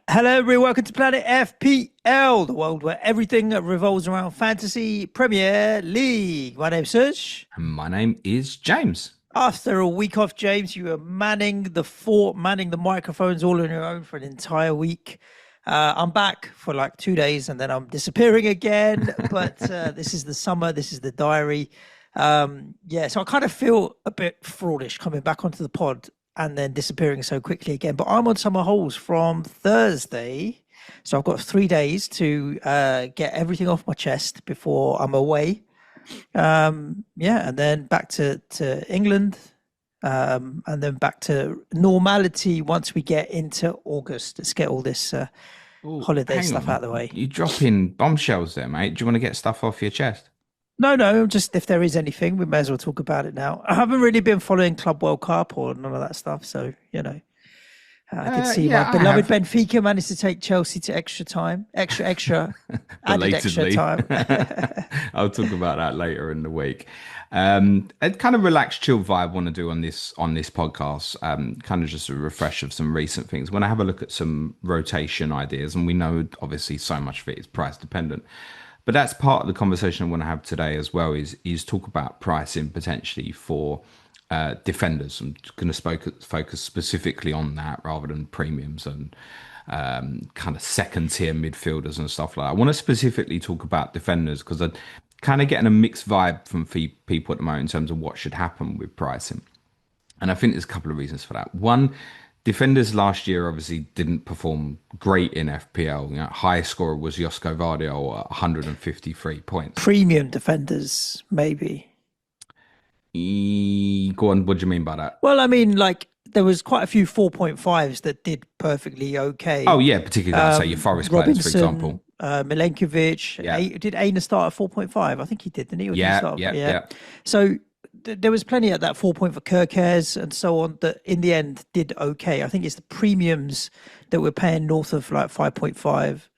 Hello, everyone. Welcome to Planet FPL, the world where everything revolves around fantasy Premier League. My name's Suj. And my name is James. After a week off, James, you were manning the fort, manning the microphones all on your own for an entire week. I'm back for like 2 days and then I'm disappearing again. But this is the summer, this is the diary. Yeah, so I kind of feel a bit fraudish coming back onto the pod and then disappearing so quickly again. But I'm on summer holes from Thursday. So I've got 3 days to get everything off my chest before I'm away. Yeah, and then back to England, and then back to normality once we get into August. Let's get all this Oh, holiday hang stuff out on. of the way. You dropping bombshells there, mate. Do you want to get stuff off your chest? No, no, just if there is anything, we may as well talk about it now. I haven't really been following Club World Cup or none of that stuff, so I did see my Yeah, I beloved have. Benfica managed to take Chelsea to extra time, added extra Belatedly. time. I'll talk about that later in the week. A kind of relaxed, chill vibe I want to do on this podcast. Kind of just a refresh of some recent things. When I have a look at some rotation ideas, and we know obviously so much of it is price dependent. But that's part of the conversation I want to have today as well is talk about pricing potentially for defenders. I'm going to focus specifically on that rather than premiums and kind of second tier midfielders and stuff like that. I want to specifically talk about defenders because I'm kind of getting a mixed vibe from people at the moment in terms of what should happen with pricing. And I think there's a couple of reasons for that. One, defenders last year obviously didn't perform great in FPL. Highest scorer was Josko Vardiol at 153 points. Premium defenders, maybe. Go on, what do you mean by that? Well, I mean, like there was quite a few 4.5s that did perfectly Oh okay. yeah, particularly like say your Forest players, for Robinson, example. Milenkovic. Yeah, Did Aina start at 4.5? I think he did, didn't he? Or did he yeah, start? yeah, Yeah. yeah. So there was plenty at that 4 point for Kirkers and so on that in the end did okay. I think it's the premiums that we're paying north of like 5.5,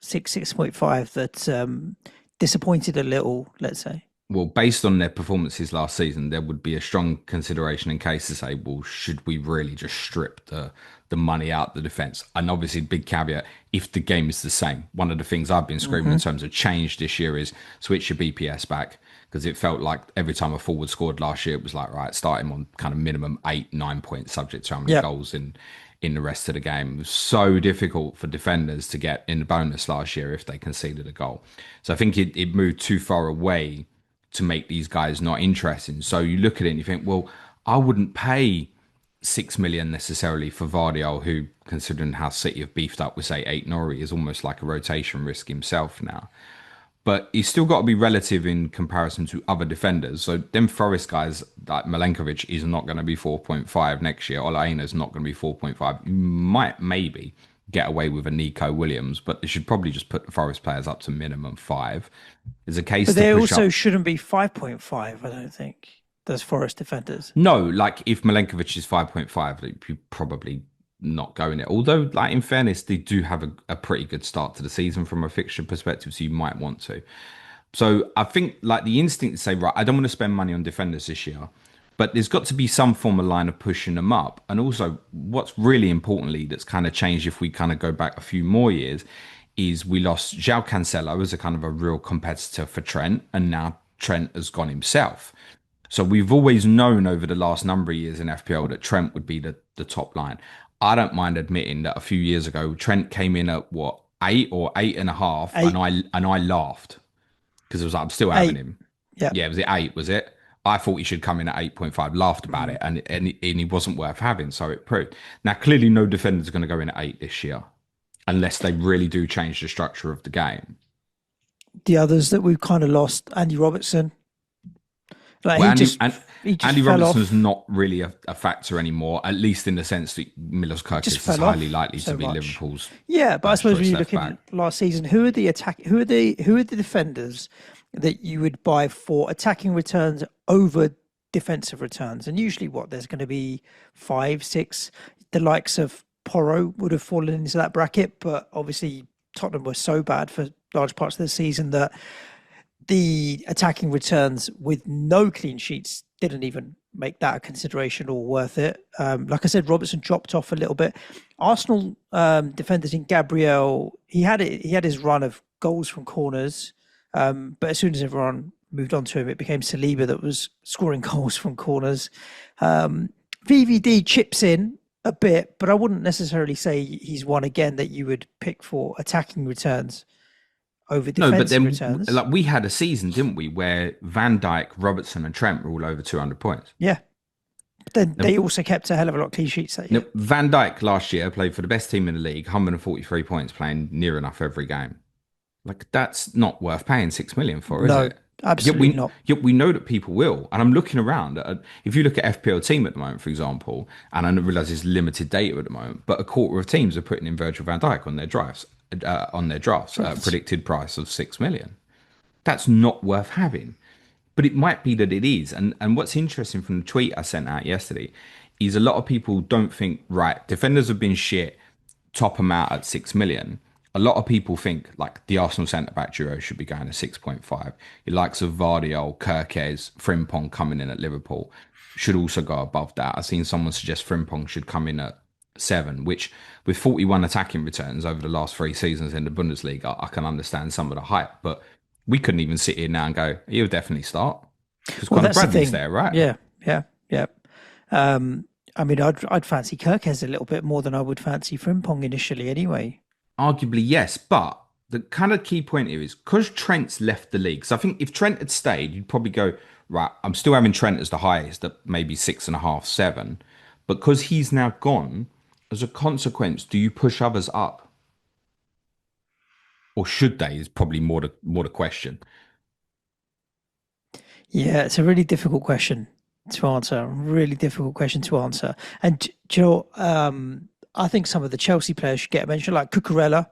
6.5 that disappointed a little, let's say. Well, based on their performances last season, there would be a strong consideration in case to say, well, should we really just strip the money out the defense? And obviously, big caveat: if the game is the same. One of the things I've been screaming in terms of change this year is switch your BPS back because it felt like every time a forward scored last year, it was like right, start him on kind of minimum 8, 9 points, subject to how many Yeah. goals in the rest of the game. It was so difficult for defenders to get in the bonus last year if they conceded a goal. So I think it moved too far away to make these guys not interesting. So you look at it and you think, well, I wouldn't pay 6 million necessarily for Vardiol, who, considering how City have beefed up with say 8 Nori, is almost like a rotation risk himself now. But he's still got to be relative in comparison to other defenders. So them Forest guys like Milenkovic is not going to be 4.5 next year. Olaina is not going to be 4.5. You might maybe get away with a Nico Williams, but they should probably just put the Forest players up to minimum 5. There's a case But to they push also up. shouldn't be 5.5, I don't think, those Forest defenders. No, like if Milenkovic is 5.5, you're probably not going it. Although, like in fairness, they do have a pretty good start to the season from a fixture perspective, so you might want to. So I think like the instinct to say, right, I don't want to spend money on defenders this year, but there's got to be some form of line of pushing them up. And also, what's really importantly that's kind of changed if we kind of go back a few more years is we lost João Cancelo as a kind of a real competitor for Trent, and now Trent has gone himself. So we've always known over the last number of years in FPL that Trent would be the top line. I don't mind admitting that a few years ago Trent came in at what 8 or 8.5, and Eight, I laughed because it was like I'm still having eight. him. Yeah. Yeah, was it 8? Was it? I thought he should come in at 8.5. Laughed about Mm. it, and he wasn't worth having. So it proved. Now clearly no defenders are going to go in at 8 this year unless they really do change the structure of the game. The others that we've kind of lost, Andy Robertson, like Well, he just Andy fell Robertson's off, not really a factor anymore, at least in the sense that Milos just Kerkez is fell highly off likely to so be much. Liverpool's Yeah, but I first suppose when choice you left look back. at last season, who are the defenders that you would buy for attacking returns over defensive returns? And usually, what there's going to be five, six. The likes of Porro would have fallen into that bracket, but obviously Tottenham were so bad for large parts of the season that the attacking returns with no clean sheets didn't even make that a consideration or worth it. Like I said, Robertson dropped off a little bit. Arsenal defenders in Gabriel, he had his run of goals from corners, but as soon as everyone moved on to him, it became Saliba that was scoring goals from corners. VVD chips in a bit, but I wouldn't necessarily say he's one again that you would pick for attacking returns over defensive returns. Like we had a season, didn't we, where Van Dijk, Robertson, and Trent were all over 200 points. Yeah. But then they also kept a hell of a lot of clean sheets that year. Van Dijk last year played for the best team in the league, 143 points, playing near enough every game. Like that's not worth paying 6 million for, is it? Absolutely not. Yet we know that people will. And I'm looking around. If you look at FPL team at the moment, for example, and I realise there's limited data at the moment, but a quarter of teams are putting in Virgil van Dijk on their drafts, predicted price of 6 million. That's not worth having. But it might be that it is. And what's interesting from the tweet I sent out yesterday is a lot of people don't think, right, defenders have been shit, top them out at 6 million. A lot of people think like the Arsenal centre-back duo should be going to 6.5. The likes of Vardiol, Kirkes, Frimpong coming in at Liverpool should also go above that. I've seen someone suggest Frimpong should come in at 7, which with 41 attacking returns over the last 3 seasons in the Bundesliga, I can understand some of the hype. But we couldn't even sit here now and go, he'll definitely start. Because Conor Bradley's there, right? Yeah. I mean, I'd fancy Kirkes a little bit more than I would fancy Frimpong initially anyway. Arguably, yes, but the kind of key point here is because Trent's left the league. So I think if Trent had stayed, you'd probably go, right, I'm still having Trent as the highest at maybe 6.5, 7. But because he's now gone, as a consequence, do you push others up? Or should they is probably more the question. Yeah, it's a really difficult question to answer. Really difficult question to answer. And do you know, I think some of the Chelsea players should get mentioned, like Cucurella.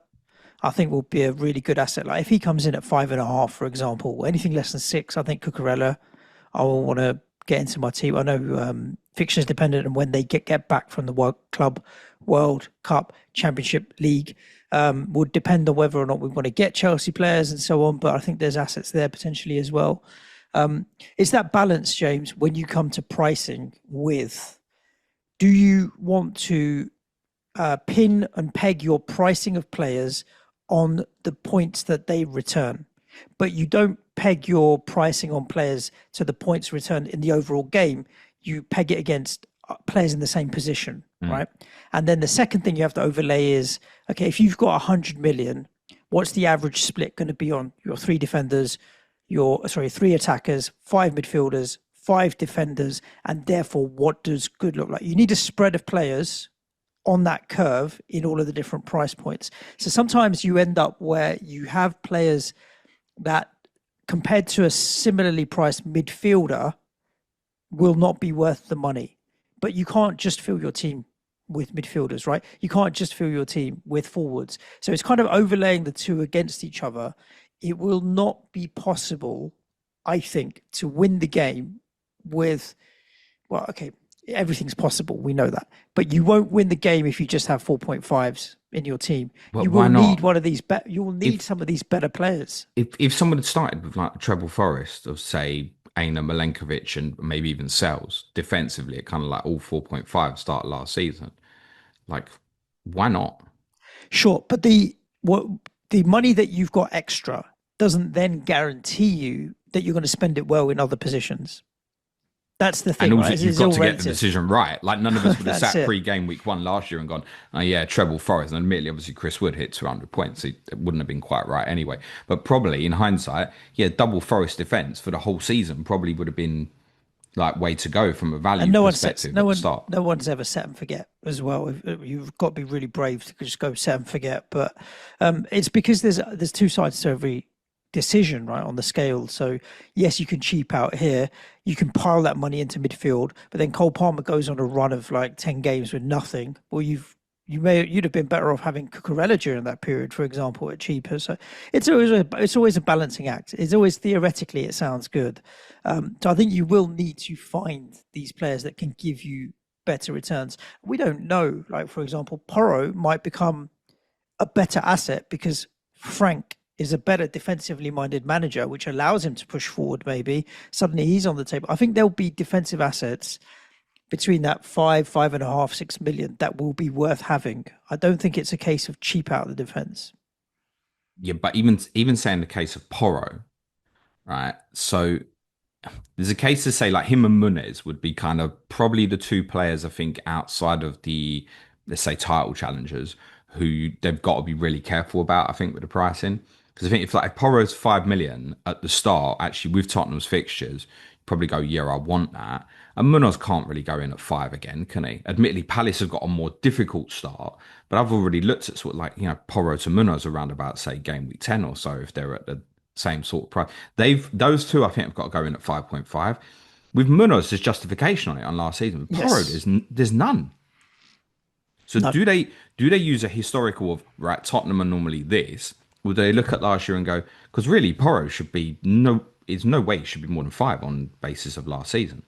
I think will be a really good asset. Like if he comes in at 5.5, for example, anything less than 6, I think Cucurella, I will want to get into my team. I know fixtures dependent on when they get back from the World Cup Championship League would depend on whether or not we want to get Chelsea players and so on. But I think there's assets there potentially as well. It's that balance, James, when you come to pricing with, do you want to pin and peg your pricing of players on the points that they return, but you don't peg your pricing on players to the points returned in the overall game. You peg it against players in the same position, right? And then the second thing you have to overlay is, okay, if you've got 100 million, what's the average split going to be on your 3 defenders, 3 attackers, 5 midfielders, 5 defenders, and therefore what does good look like? You need a spread of players on that curve in all of the different price points. So sometimes you end up where you have players that compared to a similarly priced midfielder will not be worth the money, but you can't just fill your team with midfielders, right? You can't just fill your team with forwards. So it's kind of overlaying the two against each other. It will not be possible, I think, to win the game with, well, okay, everything's possible. We know that, but you won't win the game if you just have 4.5s in your team. Well, you will need one of these. You will need some of these better players. If someone had started with like a treble forest of say Aina Milenkovic and maybe even Sells defensively, it kind of like all 4.5 started last season. Like, why not? Sure, but the money that you've got extra doesn't then guarantee you that you're going to spend it well in other positions. That's the thing, and also right? you've got to get the decision right. Like none of us would have sat pre-game week 1 last year and gone, oh yeah, treble forest. And admittedly, obviously Chris Wood hit 200 points. So it wouldn't have been quite right anyway. But probably in hindsight, yeah, double forest defense for the whole season probably would have been like way to go from a value perspective. No one's ever set and forget as well. You've got to be really brave to just go set and forget. But it's because there's 2 sides to every decision, right, on the scale. So yes, you can cheap out here, you can pile that money into midfield, but then Cole Palmer goes on a run of like 10 games with nothing. Well, you'd have been better off having Cucurella during that period, for example, at cheaper. So it's always a balancing act. It's always, theoretically it sounds good. So I think you will need to find these players that can give you better returns. We don't know, like for example, Porro might become a better asset because Frank is a better defensively minded manager, which allows him to push forward, maybe suddenly he's on the table. I think there'll be defensive assets between that 5.5, 6 million that will be worth having. I don't think it's a case of cheap out the defense. Yeah, but even saying the case of Porro, right? So there's a case to say like him and Munoz would be kind of probably the two players I think outside of the, let's say, title challengers who they've got to be really careful about, I think, with the pricing. Because I think if Porro's 5 million at the start, actually with Tottenham's fixtures, probably go, yeah, I want that. And Munoz can't really go in at 5 again, can he? Admittedly, Palace have got a more difficult start, but I've already looked at sort of like, Porro to Munoz around about, say, game week 10 or so, if they're at the same sort of price. Those two, I think, have got to go in at 5.5. With Munoz, there's justification on it on last season. With Porro, Yes. there's none. So No. do they use a historical of, right, Tottenham are normally this? Would they look at last year and go, because really Porro should be no way it should be more than 5 on basis of last season.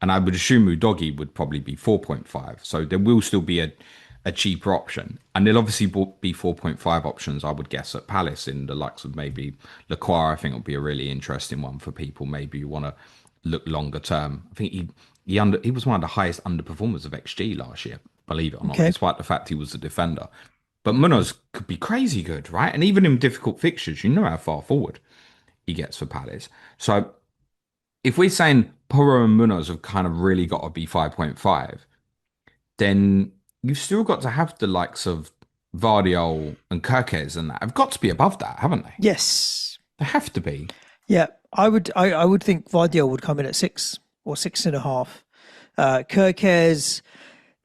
And I would assume Udogi would probably be 4.5. So there will still be a cheaper option. And there'll obviously be 4.5 options, I would guess, at Palace in the likes of maybe Lacroix. I think will be a really interesting one for people. Maybe you want to look longer term. I think he was one of the highest underperformers of XG last year, believe it or not, Okay. despite the fact he was a defender. But Munoz could be crazy good, right? And even in difficult fixtures, you know how far forward he gets for Palace. So if we're saying Porro and Munoz have kind of really got to be 5.5, then you've still got to have the likes of Vardiol and Kirkes and that have got to be above that, haven't they? Yes. They have to be. Yeah. I would think Vardiol would come in at 6 or 6.5. Kirkes,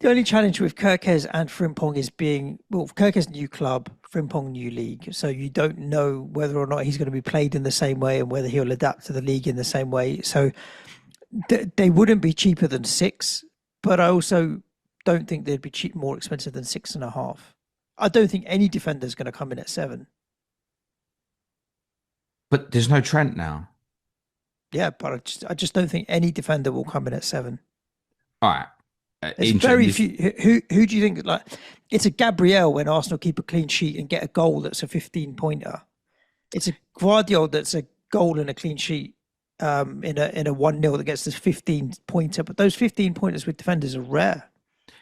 the only challenge with Kirkes and Frimpong is Kirkes new club, Frimpong new league. So you don't know whether or not he's going to be played in the same way and whether he'll adapt to the league in the same way. So they wouldn't be cheaper than 6, but I also don't think they'd be more expensive than 6.5. I don't think any defender is going to come in at 7. But there's no Trent now. Yeah, but I just don't think any defender will come in at 7. All right. There's very few. Who do you think, like, it's a Gabriel when Arsenal keep a clean sheet and get a goal that's a 15-pointer. It's a Guardiola that's a goal and a clean sheet in a 1-0 that gets this 15-pointer. But those 15-pointers with defenders are rare.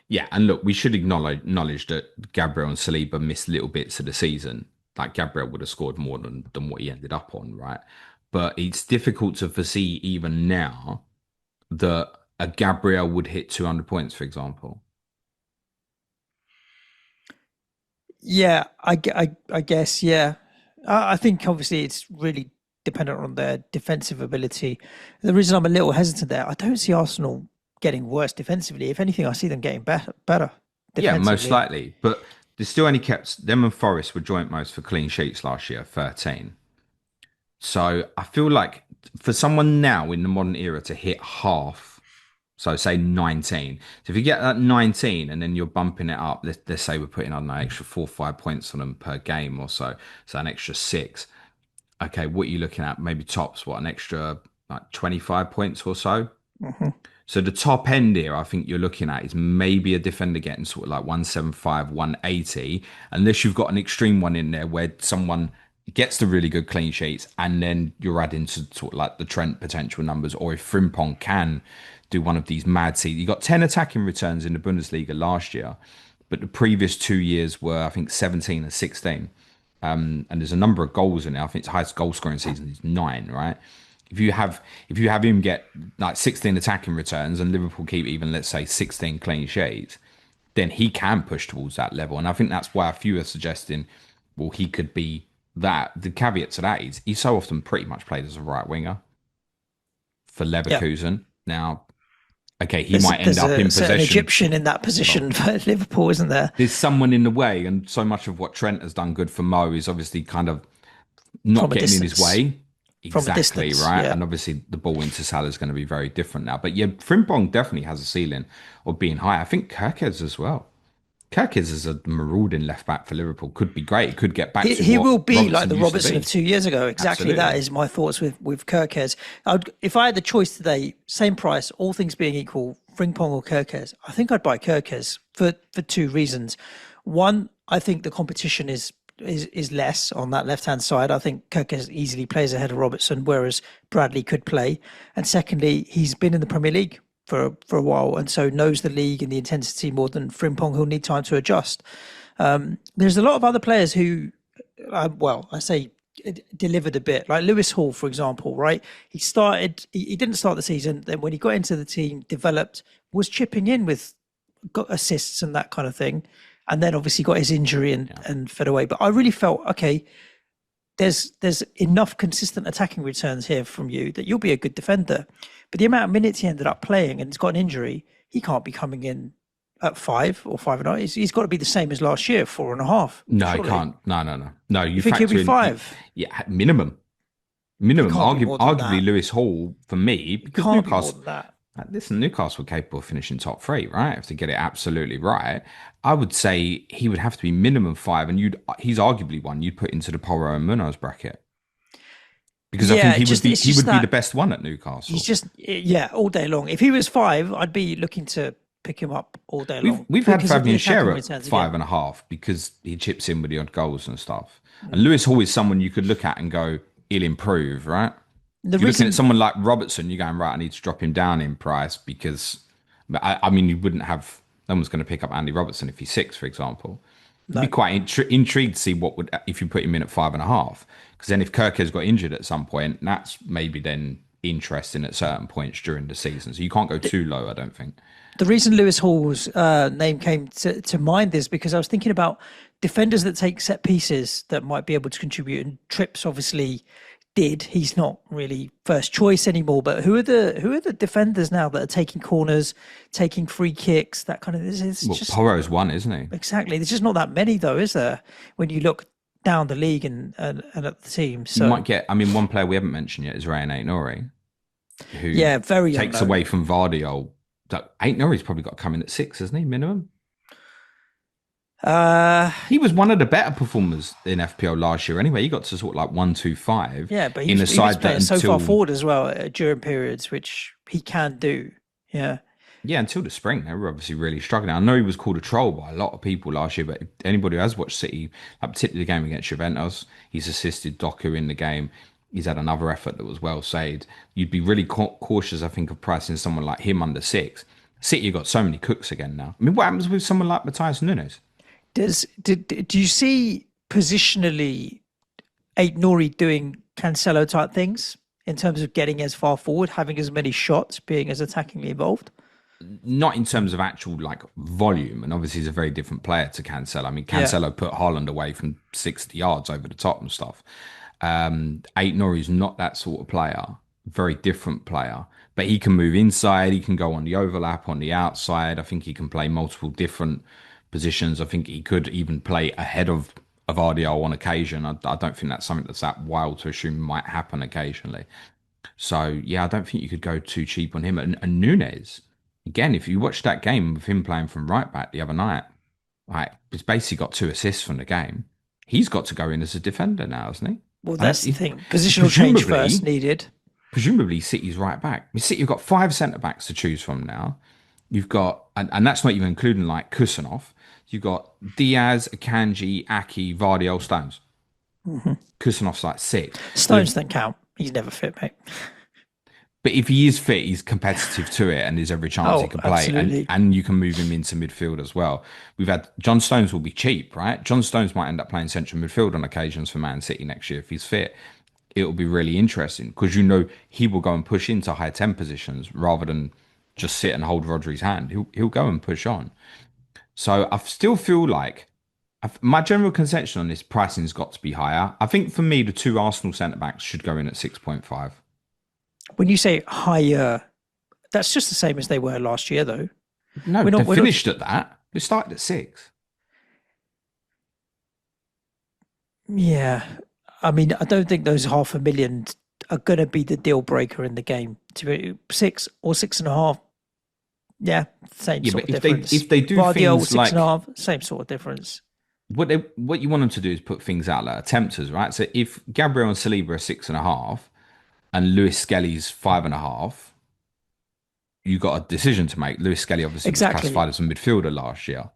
Yeah, and look, we should acknowledge that Gabriel and Saliba missed little bits of the season. Like Gabriel would have scored more than what he ended up on, right? But it's difficult to foresee even now that a Gabriel would hit 200 points, for example. Yeah, I guess, yeah. I think obviously it's really dependent on their defensive ability. The reason I'm a little hesitant there, I don't see Arsenal getting worse defensively. If anything, I see them getting better. Yeah, most likely. But they still only kept them and Forest were joint most for clean sheets last year, 13. So I feel like for someone now in the modern era to hit half, so say 19. So if you get that 19 and then you're bumping it up, let's say we're putting on an extra 4 or 5 points on them per game or so, so an extra 6. Okay, what are you looking at? Maybe tops, an extra like 25 points or so? Mm-hmm. So the top end here, I think you're looking at is maybe a defender getting sort of like 175, 180, unless you've got an extreme one in there where someone gets the really good clean sheets and then you're adding to sort of like the Trent potential numbers, or if Frimpong can do one of these mad seasons. You got 10 attacking returns in the Bundesliga last year, but the previous 2 years were, I think, 17 and 16. And there's a number of goals in there. I think the highest goal scoring season is 9, right? If you have him get like 16 attacking returns and Liverpool keep even, let's say, 16 clean sheets, then he can push towards that level. And I think that's why a few are suggesting, well, he could be that. The caveat to that is he's so often pretty much played as a right winger for Leverkusen. Now, okay, he might end up in possession. There's an Egyptian in that position for Liverpool, isn't there? There's someone in the way, and so much of what Trent has done good for Mo is obviously kind of not getting in his way. Exactly, right? Yeah. And obviously the ball into Salah is going to be very different now. But yeah, Frimpong definitely has a ceiling of being high. I think Kirkes as well. Kirkes is a marauding left back for Liverpool. Could be great. Could get back to he will be Robertson like the Robertson of 2 years ago. Exactly. Absolutely. That is my thoughts with Kirkes. If I had the choice today, same price, all things being equal, Frimpong or Kirkes, I think I'd buy Kirkes for 2 reasons. One, I think the competition is is less on that left hand side. I think Kirk easily plays ahead of Robertson, whereas Bradley could play. And secondly, he's been in the Premier League for a while, and so knows the league and the intensity more than Frimpong, who'll need time to adjust. There's a lot of other players who, I say delivered a bit, like Lewis Hall, for example, right? He didn't start the season. Then when he got into the team, developed, was chipping in with got assists and that kind of thing. And then obviously got his injury and fed away. But I really felt, okay, there's enough consistent attacking returns here from you that you'll be a good defender. But the amount of minutes he ended up playing and he's got an injury, he can't be coming in at 5 or 5.5. He's got to be the same as last year, 4.5. No, surely. he can't. No. You think he'll be 5? Yeah, minimum. Arguably, That. Lewis Hall for me, because Can't be more Newcastle. than that. Listen, Newcastle were capable of finishing top 3, right? If they get it absolutely right, I would say he would have to be minimum 5, and he's arguably one you'd put into the Porro and Munoz bracket because I think he would be the best one at Newcastle. He's just all day long. If he was 5, I'd be looking to pick him up all day long. We've had Fabian Schär at 5.5 because he chips in with the odd goals and stuff. And Lewis Hall is someone you could look at and go, he'll improve, right? You're looking at someone like Robertson, you're going, right, I need to drop him down in price because, I mean, you wouldn't have, no one's going to pick up Andy Robertson if he's 6, for example. I'd be quite intrigued to see what would, if you put him in at 5.5. Because then if Kirk has got injured at some point, that's maybe then interesting at certain points during the season. So you can't go too low, I don't think. The reason Lewis Hall's name came to mind is because I was thinking about defenders that take set pieces that might be able to contribute. And Trips obviously did. He's not really first choice anymore. But who are the defenders now that are taking corners, taking free kicks, that kind of? Porro's one, isn't he? Exactly. There's just not that many though, is there? When you look down the league and at the team, so you might get. I mean, one player we haven't mentioned yet is Ryan Aït-Nouri, who very takes away from Vardiol. Aït-Nouri's probably got to come in at 6, hasn't he? Minimum. He was one of the better performers in FPL last year. Anyway, he got to sort of like 1-2-5. Yeah, but he was playing so far forward as well during periods, which he can do. Yeah. Yeah, until the spring, they were obviously really struggling. I know he was called a troll by a lot of people last year, but anybody who has watched City, particularly the game against Juventus, he's assisted Doku in the game. He's had another effort that was well saved. You'd be really cautious, I think, of pricing someone like him under 6. City got so many cooks again now. I mean, what happens with someone like Matthias Nunes? Do you see positionally Aït-Nouri doing Cancelo type things in terms of getting as far forward, having as many shots, being as attackingly involved? Not in terms of actual like volume, and obviously he's a very different player to Cancelo. I mean, Cancelo put Haaland away from 60 yards over the top and stuff. Aït-Nouri is not that sort of player, very different player, but he can move inside, he can go on the overlap on the outside. I think he can play multiple different positions. I think he could even play ahead of RDL on occasion. I don't think that's something that's that wild to assume might happen occasionally. So yeah, I don't think you could go too cheap on him. And Nunes, again, if you watch that game with him playing from right back the other night, like he's basically got 2 assists from the game. He's got to go in as a defender now, hasn't he? Well, that's the thing. Positional change first needed. Presumably, City's right back. I mean, City, you've got 5 centre backs to choose from now. You've got, and that's not even including like Kusanov. You've got Diaz, Akanji, Aki, Vardiol, Stones. Mm-hmm. Kusanov's like 6. Stones don't count. He's never fit, mate. But if he is fit, he's competitive to it, and there's every chance he can play. And you can move him into midfield as well. We've had John Stones will be cheap, right? John Stones might end up playing central midfield on occasions for Man City next year if he's fit. It'll be really interesting because he will go and push into high 10 positions rather than just sit and hold Rodri's hand. He'll go and push on. So I still feel like my general consensus on this pricing's got to be higher. I think for me, the 2 Arsenal centre backs should go in at 6.5. When you say higher, that's just the same as they were last year, though. No, they finished at that. They started at 6. Yeah. I mean, I don't think those 500,000 are going to be the deal breaker in the game. To be 6 or 6.5. Yeah, same sort of difference. If they do Vardiol, things like 6.5, same sort of difference. What you want them to do is put things out like tempters, right? So if Gabriel and Saliba are 6.5 and Lewis Skelly's 5.5, you got a decision to make. Lewis Skelly obviously was classified as a midfielder last year.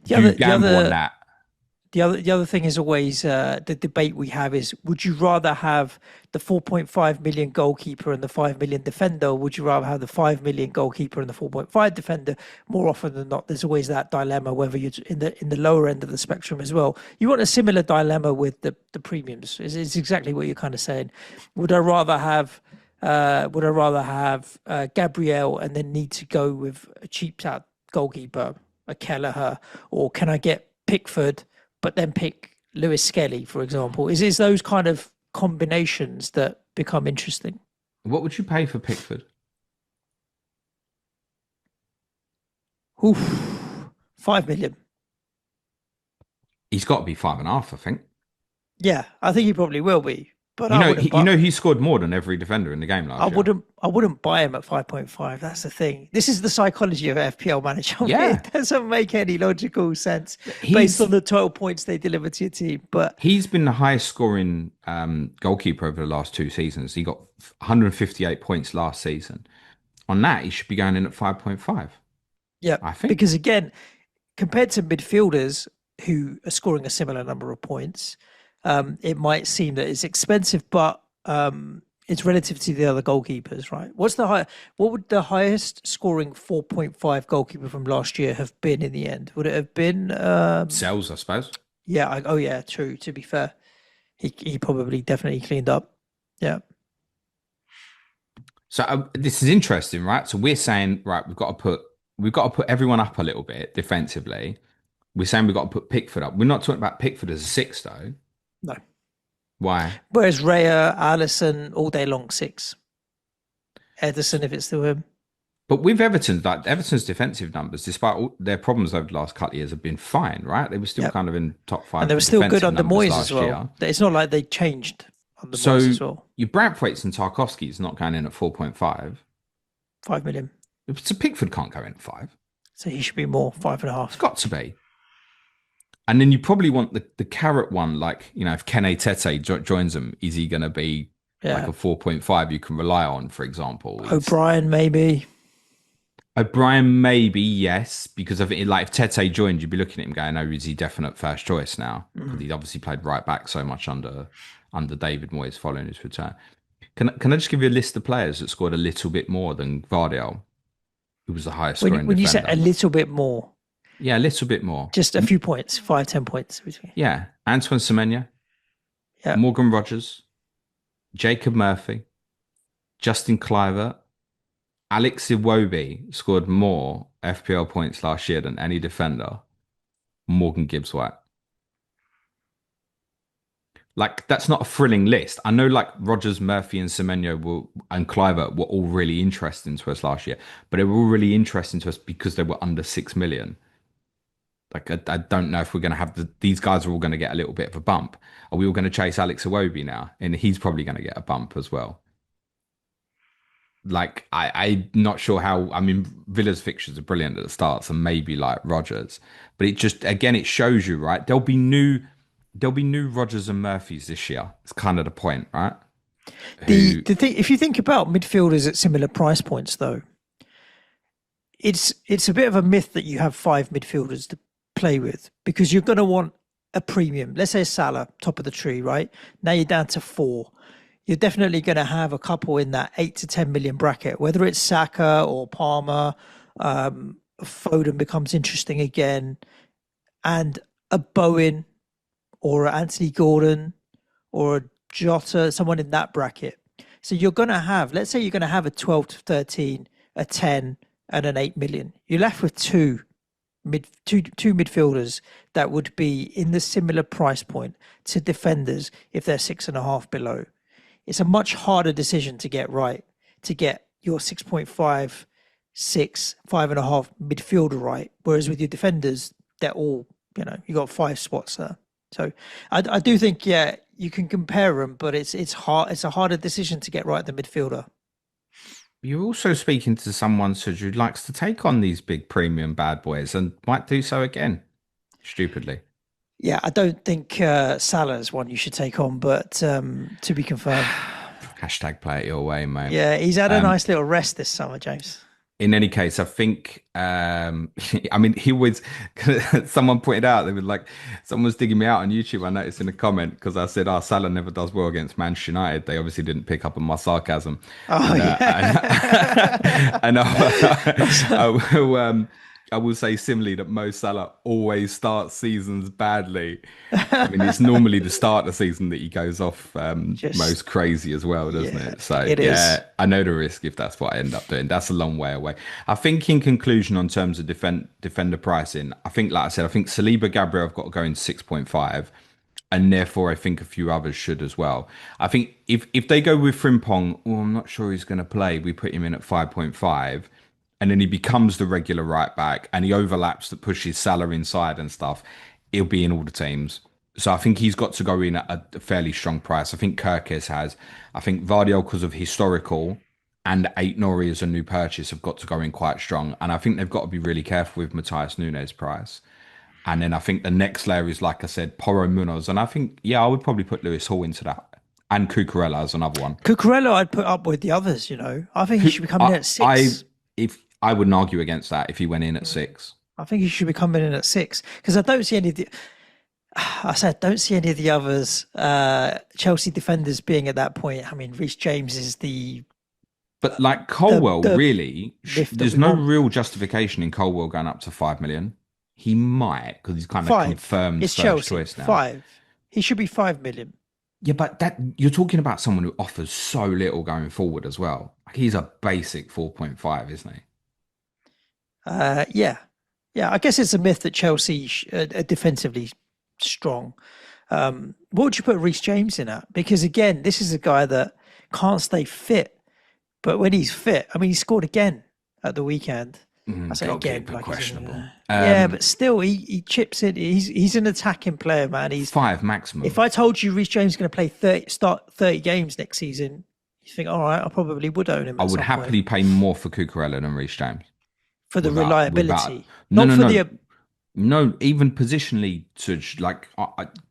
Do you gamble on that? The other thing is always the debate we have is: would you rather have the 4.5 million goalkeeper and the 5 million defender, or would you rather have the 5 million goalkeeper and the 4.5 defender? More often than not, there's always that dilemma whether you're in the lower end of the spectrum as well. You want a similar dilemma with the premiums. It's exactly what you're kind of saying. Would I rather have Gabriel and then need to go with a cheap out goalkeeper, a Kelleher, or can I get Pickford but then pick Lewis Skelly, for example? Is those kind of combinations that become interesting? What would you pay for Pickford? Oof, 5 million. He's got to be 5.5, I think. Yeah, I think he probably will be. But He scored more than every defender in the game last year. I wouldn't buy him at 5.5. That's the thing. This is the psychology of FPL manager. Yeah. It doesn't make any logical sense based on the total points they deliver to your team. But he's been the highest scoring goalkeeper over the last 2 seasons. He got 158 points last season. On that, he should be going in at 5.5. yeah, I think. because again, compared to midfielders who are scoring a similar number of points, it might seem that it's expensive, but it's relative to the other goalkeepers, right? What would the highest scoring 4.5 goalkeeper from last year have been in the end? Would it have been Sells, I suppose. Yeah. Oh, yeah. True. To be fair, he probably definitely cleaned up. Yeah. So this is interesting, right? So we're saying, right, we've got to put everyone up a little bit defensively. We're saying we've got to put Pickford up. We're not talking about Pickford as a 6, though. No. Why? Whereas Raya, Alisson, all day long 6. Ederson, if it's still him. But with Everton, like Everton's defensive numbers, despite all their problems over the last couple of years, have been fine, right? They were still kind of in top 5. And they were still good under Moyes as well. Year. It's not like they changed under Moyes as well. Your Branthwaite's and Tarkowski's not going in at 4.5. 5 million. So Pickford can't go in at 5. So he should be more, 5.5. It's got to be. And then you probably want the carrot one, like, if Kene Tete joins them, is he going to be like a 4.5 you can rely on, for example? O'Brien, maybe. O'Brien, maybe, yes, because if Tete joined, you'd be looking at him going, "Oh, is he definite first choice now?" Because he'd obviously played right back so much under David Moyes following his return. Can I just give you a list of players that scored a little bit more than Vardiel, who was the highest scoring defender? When you say a little bit more, yeah, a little bit more, just a few points, 5-10 points. Yeah, Antoine Semenyo, Morgan Rogers, Jacob Murphy, Justin Kluivert. Alex Iwobi scored more FPL points last year than any defender. Morgan Gibbs-White. Like, that's not a thrilling list. I know, like, Rogers, Murphy, and Semenyo and Kluivert were all really interesting to us last year, but they were all really interesting to us because they were under 6 million. Like, I don't know if we're going to have these guys are all going to get a little bit of a bump. Are we all going to chase Alex Iwobi now? And he's probably going to get a bump as well. Like, I'm not sure how. I mean, Villa's fixtures are brilliant at the start, so maybe like Rogers, but it just, again, it shows you, right? There'll be new Rogers and Murphys this year. It's kind of the point, right? The thing, if you think about midfielders at similar price points, though, it's a bit of a myth that you have 5 midfielders to play with, because you're going to want a premium. Let's say Salah, top of the tree, right? Now you're down to 4. You're definitely going to have a couple in that 8 to 10 million bracket, whether it's Saka or Palmer. Foden becomes interesting again, and a Bowen or Anthony Gordon or a Jota, someone in that bracket. So you're going to have, let's say you're going to have a 12 to 13, a 10 and an 8 million. You're left with two midfielders that would be in the similar price point to defenders if they're 6.5 below. It's a much harder decision to get right, to get your 6.5, 6, 5.5 midfielder right. Whereas with your defenders, they're all, you got 5 spots there. So I do think, you can compare them, but it's hard. It's a harder decision to get right the midfielder. You're also speaking to someone, Suj, who likes to take on these big premium bad boys and might do so again, stupidly. Yeah, I don't think Salah is one you should take on, but to be confirmed. Hashtag play it your way, mate. Yeah, he's had a nice little rest this summer, James. in any case, I think, I mean, he was, someone pointed out, they were like, someone was digging me out on YouTube. I noticed in a comment because I said, oh, Salah never does well against Manchester United. They obviously didn't pick up on my sarcasm. Oh yeah. And I will, I will say similarly that Mo Salah always starts seasons badly. I mean, it's normally the start of the season that he goes off Just most crazy as well, doesn't yeah, it? So it is. yeah, I know the risk if that's what I end up doing. That's a long way away. I think in conclusion, on terms of defender pricing, I think, like I said, I think Saliba, Gabriel have got to go in 6.5, and therefore I think a few others should as well. I think if they go with Frimpong, oh, I'm not sure he's going to play. We put him in at 5.5, and then he becomes the regular right back, and he overlaps that pushes Salah inside and stuff. He'll be in all the teams. So I think he's got to go in at a fairly strong price. I think Kirkes has. I think Vardiol, because of historical, and Eight Nori as a new purchase, have got to go in quite strong. And I think they've got to be really careful with Matthias Nunes' price. And then I think the next layer is, like I said, Porro Munoz. And I think, yeah, I would probably put Lewis Hall into that. And Cucurella as another one. Cucurella, I'd put up with the others. I think he should be coming in at I six. if I wouldn't argue against that if he went in at 6. I think he should be coming in at six because I don't see any of the. I said don't see any of the others. Chelsea defenders being at that point. I mean, Reece James is But like Colwell, the really, lift that there's we no want. real justification in Colwell going up to 5 million. He might because he's kind of Five. confirmed It's first Chelsea. choice now. Five. He should be 5 million. Yeah, but that you're talking about someone who offers so little going forward as well. Like he's a basic 4.5, isn't he? Yeah, yeah. I guess it's a myth that Chelsea are defensively strong. What would you put Reece James in at? Because again, this is a guy that can't stay fit, but when he's fit, I mean, he scored again at the weekend. I say again, Goalkeeper like questionable. yeah, but still, he chips in. He's an attacking player, man. He's 5 maximum. If I told you Reece James is going to play start 30 games next season, you think, all right, I probably would own him I at would some point happily pay more for Cucurella than Reece James. for the Without, reliability, no, not no, for no. the. No, even positionally, to like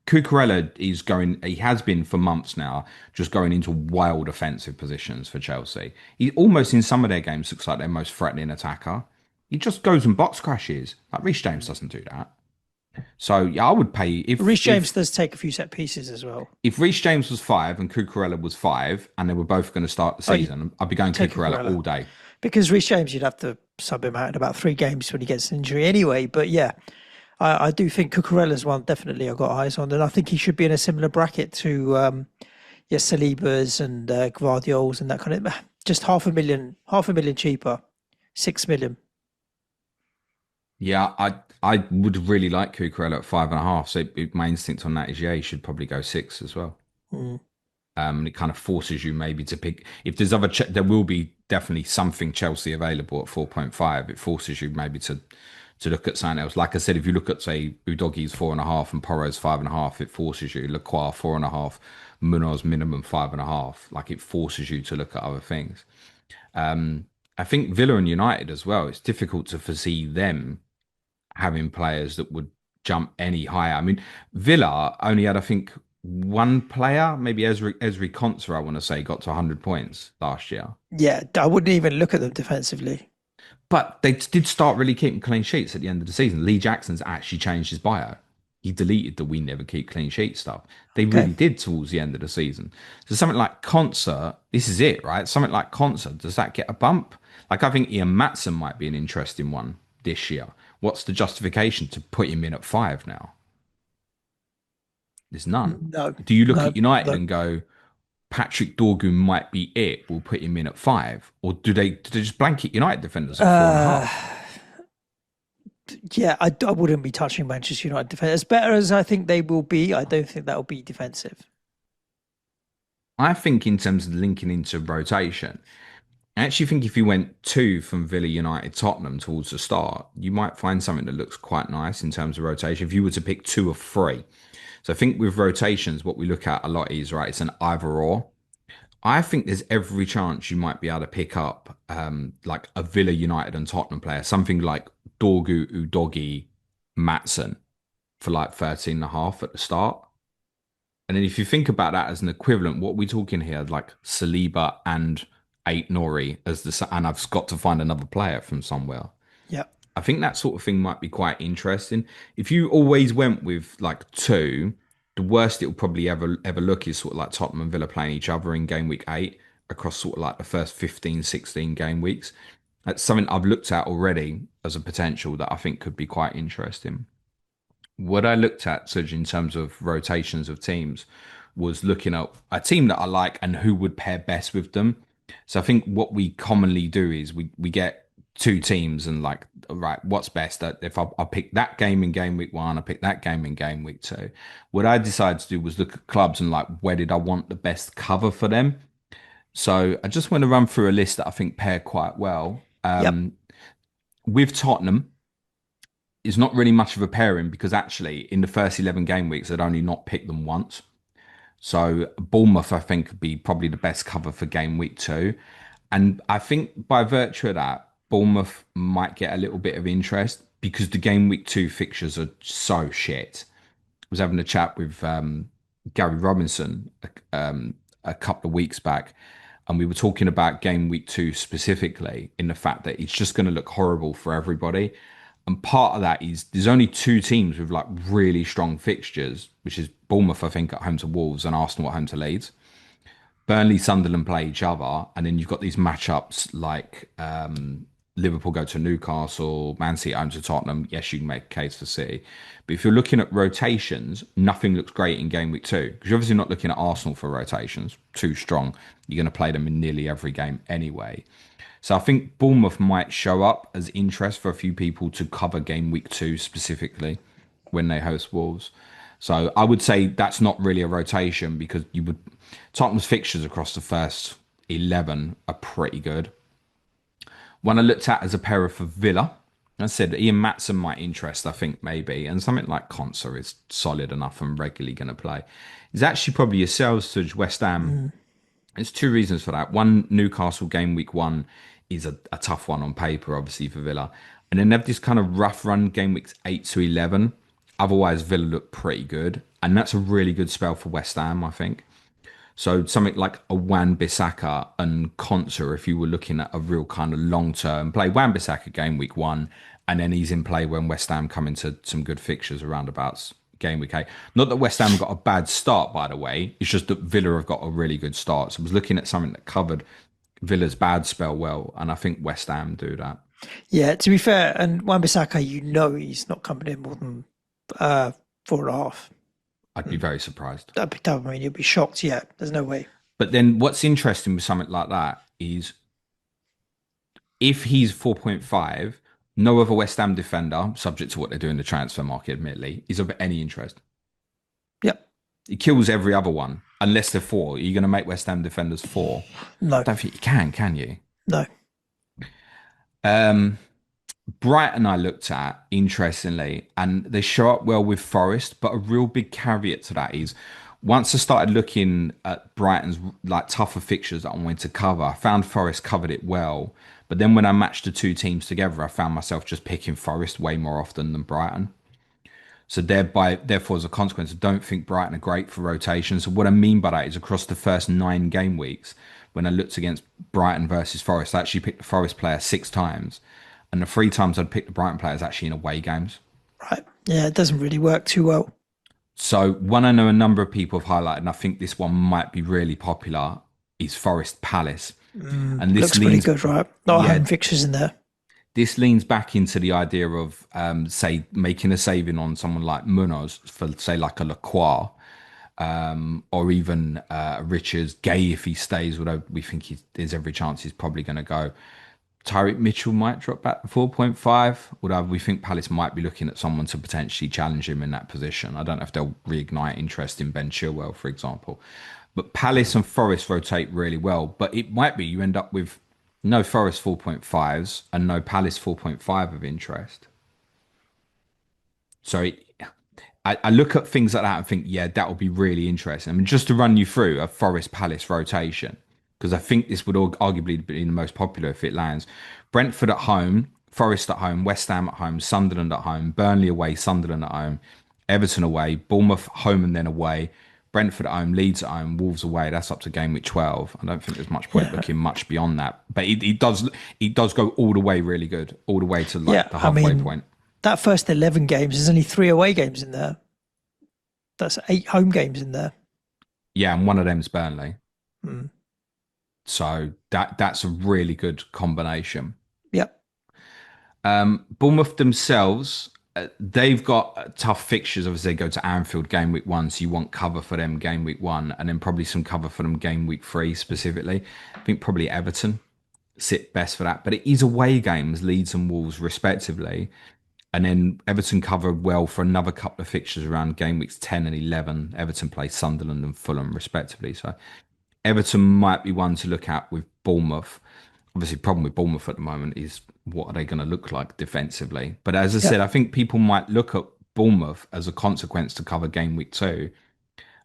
Cucurella is going. He has been for months now, just going into wild offensive positions for Chelsea. He almost in some of their games looks like their most threatening attacker. He just goes and box crashes. Like Reece James doesn't do that. So yeah, I would pay Reece James does take a few set pieces as well. if Reece James was 5 and Cucurella was 5, and they were both going to start the You season, I'd be going take Cucurella Cucurella. all day. Because Reece James, you'd have to sub him out in about 3 games when he gets an injury anyway. But yeah, I do think Cucurella's one definitely I've got eyes on, and I think he should be in a similar bracket to yeah, Saliba's and Gvardiol's and that kind of just half a million cheaper, 6 million. Yeah, I would really like Cucurella at 5.5. So my instinct on that is, yeah, he should probably go 6 as well. Mm. It kind of forces you maybe to pick. If there's other, there will be definitely something Chelsea available at 4.5. It forces you maybe to look at something else. Like I said, if you look at say Udoghi's 4.5 and Porro's 5.5, it forces you. Lacroix 4.5, Munoz minimum 5.5. Like it forces you to look at other things. I think Villa and United as well. It's difficult to foresee them having players that would jump any higher. I mean, Villa only had, I think, one player, maybe Ezri Konsa, I want to say, got to 100 points last year. Yeah, I wouldn't even look at them defensively. But they did start really keeping clean sheets at the end of the season. Lee Jackson's actually changed his bio. He deleted the "we never keep clean sheets" stuff. They Okay. really did towards the end of the season. So something like Konsa, this is it, right? Something like Konsa, does that get a bump? Like I think Ian Matson might be an interesting one this year. What's the justification to put him in at 5 now? There's none. No, Do you look no, at United no. and go, Patrick Dorgu might be it, we'll put him in at 5? Or do they just blanket United defenders at 4.5? Yeah, I wouldn't be touching Manchester United defense. As better as I think they will be, I don't think that will be defensive. I think in terms of linking into rotation, I actually think if you went 2 from Villa, United, Tottenham towards the start, you might find something that looks quite nice in terms of rotation. If you were to pick 2 of 3. So I think with rotations, what we look at a lot is, right, it's an either or. I think there's every chance you might be able to pick up like a Villa, United, and Tottenham player, something like Dorgu, Udogi, Matson for like 13.5 at the start. And then if you think about that as an equivalent, what are we talking here? Like Saliba and eight Nori as and I've got to find another player from somewhere. Yeah. I think that sort of thing might be quite interesting. If you always went with like two, the worst it'll probably ever look is sort of like Tottenham and Villa playing each other in game week 8 across sort of like the first 15, 16 game weeks. That's something I've looked at already as a potential that I think could be quite interesting. What I looked at, Suj, in terms of rotations of teams, was looking at a team that I like and who would pair best with them. So I think what we commonly do is we get two teams and like, right, what's best? If I pick that game in game week 1, I pick that game in game week 2. What I decided to do was look at clubs and like, where did I want the best cover for them? So I just want to run through a list that I think pair quite well. Yep. With Tottenham, it's not really much of a pairing because actually in the first 11 game weeks, I'd only not picked them once. So Bournemouth, I think, would be probably the best cover for game week 2. And I think by virtue of that, Bournemouth might get a little bit of interest because the game week 2 fixtures are so shit. I was having a chat with Gary Robinson a couple of weeks back, and we were talking about game week 2 specifically in the fact that it's just going to look horrible for everybody. And part of that is there's only two teams with like really strong fixtures, which is Bournemouth, I think, at home to Wolves and Arsenal at home to Leeds. Burnley, Sunderland play each other, and then you've got these matchups like Liverpool go to Newcastle, Man City home to Tottenham. Yes, you can make a case for City, but if you're looking at rotations, nothing looks great in game week 2 because you're obviously not looking at Arsenal for rotations. Too strong. You're going to play them in nearly every game anyway. So I think Bournemouth might show up as interest for a few people to cover game week 2 specifically when they host Wolves. So I would say that's not really a rotation because you would Tottenham's fixtures across the first 11 are pretty good. One I looked at as a pair for Villa, I said Ian Matson might interest, I think maybe, and something like Konsa is solid enough and regularly going to play. It's actually probably yourselves to West Ham. There's two reasons for that. One, Newcastle game week 1 is a tough one on paper, obviously, for Villa. And then they have this kind of rough run game weeks 8 to 11. Otherwise, Villa look pretty good. And that's a really good spell for West Ham, I think. So something like a Wan-Bissaka and Konsa, if you were looking at a real kind of long-term play, Wan-Bissaka game week 1, and then he's in play when West Ham come into some good fixtures around about game week 8. Not that West Ham got a bad start, by the way. It's just that Villa have got a really good start. So I was looking at something that covered Villa's bad spell well, and I think West Ham do that. Yeah, to be fair, and Wan-Bissaka, he's not coming in more than 4.5. I'd be very surprised. I mean, you'd be shocked. Yeah, there's no way. But then what's interesting with something like that is if he's 4.5, no other West Ham defender, subject to what they do in the transfer market, admittedly, is of any interest. Yep. It kills every other one, unless they're 4. Are you going to make West Ham defenders 4? No. I don't think you can you? No. Brighton I looked at, interestingly, and they show up well with Forest, but a real big caveat to that is once I started looking at Brighton's like tougher fixtures that I wanted to cover, I found Forest covered it well. But then when I matched the two teams together, I found myself just picking Forest way more often than Brighton. So therefore, as a consequence, I don't think Brighton are great for rotation. So what I mean by that is across the first 9 game weeks, when I looked against Brighton versus Forest, I actually picked the Forest player 6 times. And the 3 times I'd picked the Brighton players actually in away games. Right. Yeah, it doesn't really work too well. So one I know a number of people have highlighted, and I think this one might be really popular, is Forest Palace. And this Looks pretty good, right? Not having fixtures in there. This leans back into the idea of, say, making a saving on someone like Munoz for, say, like a Lacroix, or even Richards, Gay if he stays, although we think there's every chance he's probably going to go. Tyreek Mitchell might drop back to 4.5, although we think Palace might be looking at someone to potentially challenge him in that position. I don't know if they'll reignite interest in Ben Chilwell, for example. But Palace and Forest rotate really well. But it might be you end up with no Forest 4.5s and no Palace 4.5 of interest. So I look at things like that and think, yeah, that would be really interesting. I mean, just to run you through a Forest Palace rotation, because I think this would arguably be the most popular if it lands. Brentford at home, Forest at home, West Ham at home, Sunderland at home, Burnley away, Sunderland at home, Everton away, Bournemouth home and then away, Brentford at home, Leeds at home, Wolves away. That's up to game week 12. I don't think there's much point Yeah. looking much beyond that. But it does go all the way really good, all the way to Yeah. like the I halfway mean, point. that first 11 games, there's only 3 away games in there. That's 8 home games in there. Yeah, and one of them's Burnley. Mm. So that's a really good combination. Yep. Bournemouth themselves, they've got tough fixtures. Obviously, they go to Anfield game week 1, so you want cover for them game week 1, and then probably some cover for them game week 3 specifically. I think probably Everton sit best for that. But it is away games, Leeds and Wolves respectively. And then Everton covered well for another couple of fixtures around game weeks 10 and 11. Everton play Sunderland and Fulham respectively. So Everton might be one to look at with Bournemouth. Obviously, the problem with Bournemouth at the moment is what are they going to look like defensively? But as I said, Yep. I think people might look at Bournemouth as a consequence to cover game week 2,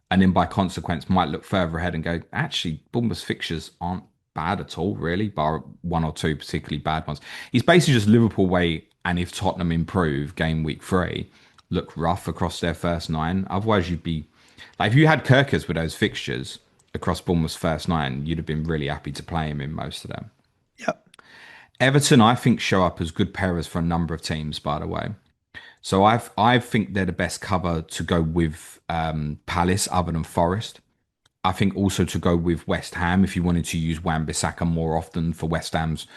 and then by consequence might look further ahead and go, actually, Bournemouth's fixtures aren't bad at all, really, bar one or two particularly bad ones. It's basically just Liverpool way, and if Tottenham improve game week 3, look rough across their first 9. Otherwise, you'd be like, if you had Kirkers with those fixtures across Bournemouth's first 9, you'd have been really happy to play him in most of them. Yep. Everton, I think, show up as good pairers for a number of teams, by the way. So I think they're the best cover to go with Palace other than Forest. I think also to go with West Ham if you wanted to use Wan-Bissaka more often for West Ham's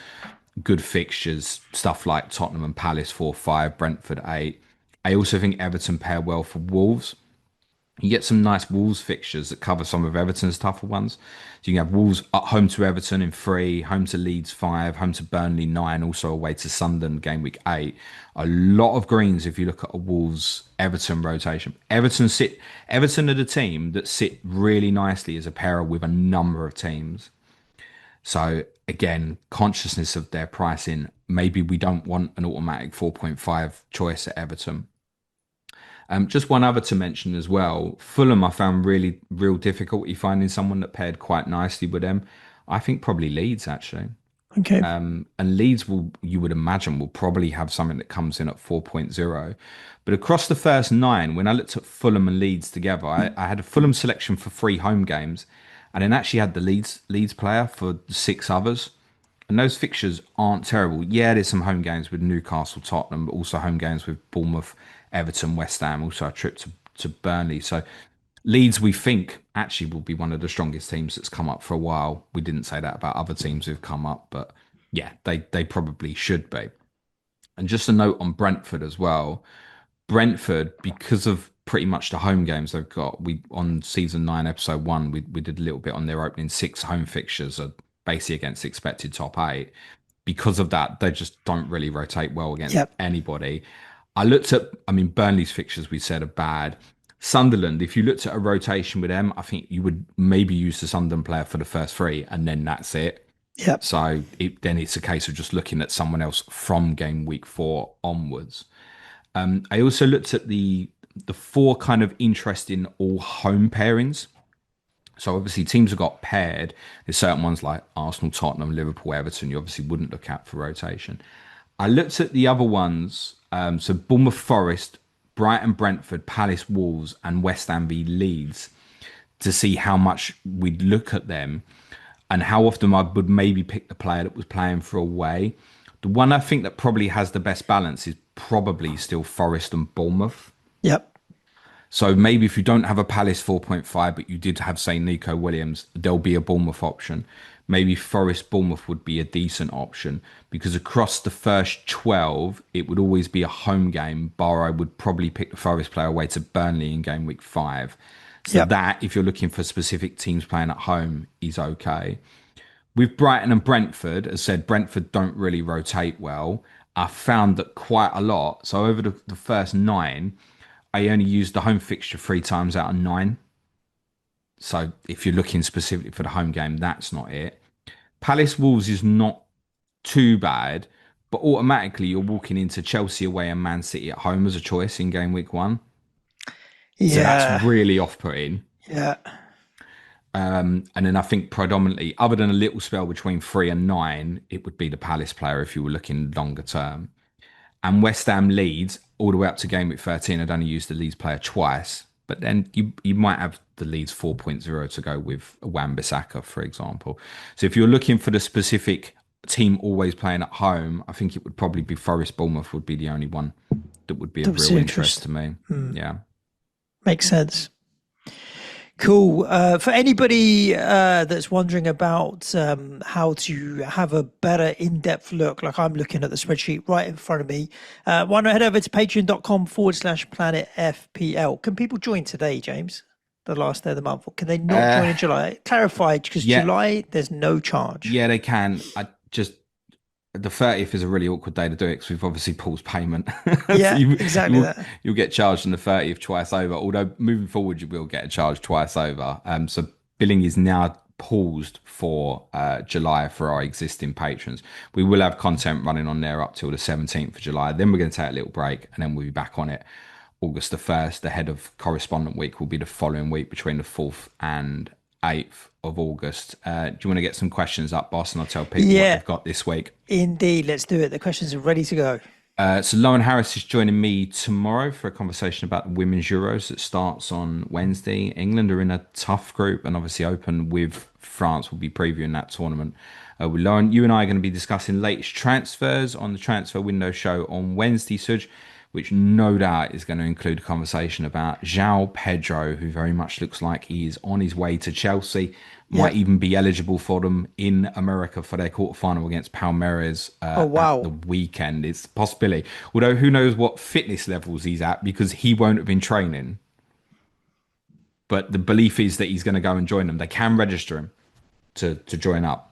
good fixtures, stuff like Tottenham and Palace 4-5, Brentford 8. I also think Everton pair well for Wolves. You get some nice Wolves fixtures that cover some of Everton's tougher ones. So you can have Wolves at home to Everton in 3, home to Leeds 5, home to Burnley 9, also away to Sunderland game week 8. A lot of greens if you look at a Wolves Everton rotation. Everton are the team that sit really nicely as a pair with a number of teams. So again, consciousness of their pricing. Maybe we don't want an automatic 4.5 choice at Everton. Just one other to mention as well. Fulham, I found really real difficulty finding someone that paired quite nicely with them. I think probably Leeds actually. Okay. And Leeds will, you would imagine, will probably have something that comes in at 4.0. But across the first 9, when I looked at Fulham and Leeds together, I had a Fulham selection for 3 home games, and then actually had the Leeds player for 6 others. And those fixtures aren't terrible. Yeah, there's some home games with Newcastle, Tottenham, but also home games with Bournemouth, Everton, West Ham, also a trip to Burnley. So Leeds, we think, actually will be one of the strongest teams that's come up for a while. We didn't say that about other teams who've come up, but yeah, they probably should be. And just a note on Brentford as well. Brentford, because of pretty much the home games they've got, we on season 9, episode 1, we did a little bit on their opening 6 home fixtures, basically against expected top 8. Because of that, they just don't really rotate well against Yep. anybody. I looked at, I mean, Burnley's fixtures we said are bad. Sunderland, if you looked at a rotation with them, I think you would maybe use the Sunderland player for the first 3, and then that's it. Yep. So then it's a case of just looking at someone else from game week 4 onwards. I also looked at the 4 kind of interesting all home pairings. So obviously teams have got paired. There's certain ones like Arsenal, Tottenham, Liverpool, Everton. You obviously wouldn't look at for rotation. I looked at the other ones. So Bournemouth, Forest, Brighton, Brentford, Palace, Wolves, and West Ham v Leeds to see how much we'd look at them and how often I would maybe pick the player that was playing for away. The one I think that probably has the best balance is probably still Forest and Bournemouth. Yep. So maybe if you don't have a Palace 4.5, but you did have, say, Nico Williams, there'll be a Bournemouth option. Maybe Forest Bournemouth would be a decent option because across the first 12, it would always be a home game. Bar I would probably pick the Forest player away to Burnley in game week 5. So Yep. that, if you're looking for specific teams playing at home, is okay. With Brighton and Brentford, as said, Brentford don't really rotate well. I found that quite a lot. So over the first 9, I only used the home fixture 3 times out of 9. So if you're looking specifically for the home game, that's not it. Palace Wolves is not too bad, but automatically you're walking into Chelsea away and Man City at home as a choice in game week 1. So that's Yeah. really off-putting. Yeah. And then I think predominantly, other than a little spell between 3 and 9, it would be the Palace player if you were looking longer term. And West Ham Leeds, all the way up to game week 13, I'd only used the Leeds player twice. But then you might have the Leeds 4.0 to go with Wan-Bissaka, for example. So if you're looking for the specific team always playing at home, I think it would probably be Forest. Bournemouth would be the only one that would be That of was real interest interest. to me. Yeah. Makes sense. Cool. For anybody that's wondering about how to have a better in-depth look, like I'm looking at the spreadsheet right in front of me, why not head over to patreon.com/planet FPL. Can people join today, James? The last day of the month? Or can they not Uh, join in July? Clarify, because yeah, July, there's no charge. yeah, they can. I just the 30th is a really awkward day to do it because we've obviously paused payment. So Yeah, exactly that. you'll get charged on the 30th twice over. Although moving forward, you will get a charge twice over. So billing is now paused for July for our existing patrons. We will have content running on there up till the 17th of July. Then we're going to take a little break and then we'll be back on it August the 1st. The head of correspondent week will be the following week between the 4th and 8th of August. Do you want to get some questions up, boss, and I'll tell people what Yeah, they've got this week? indeed. Let's do it. The questions are ready to go. So Lauren Harris is joining me tomorrow for a conversation about the Women's Euros that starts on Wednesday. England are in a tough group and obviously open with France. We'll be previewing that tournament. With Lauren, you and I are going to be discussing latest transfers on the transfer window show on Wednesday, Suj, which no doubt is going to include a conversation about João Pedro, who very much looks like he is on his way to Chelsea. Yeah. Might even be eligible for them in America for their quarterfinal against Palmeiras Oh, at the wow. weekend. It's a possibility. Although who knows what fitness levels he's at because he won't have been training. But the belief is that he's going to go and join them. They can register him to join up.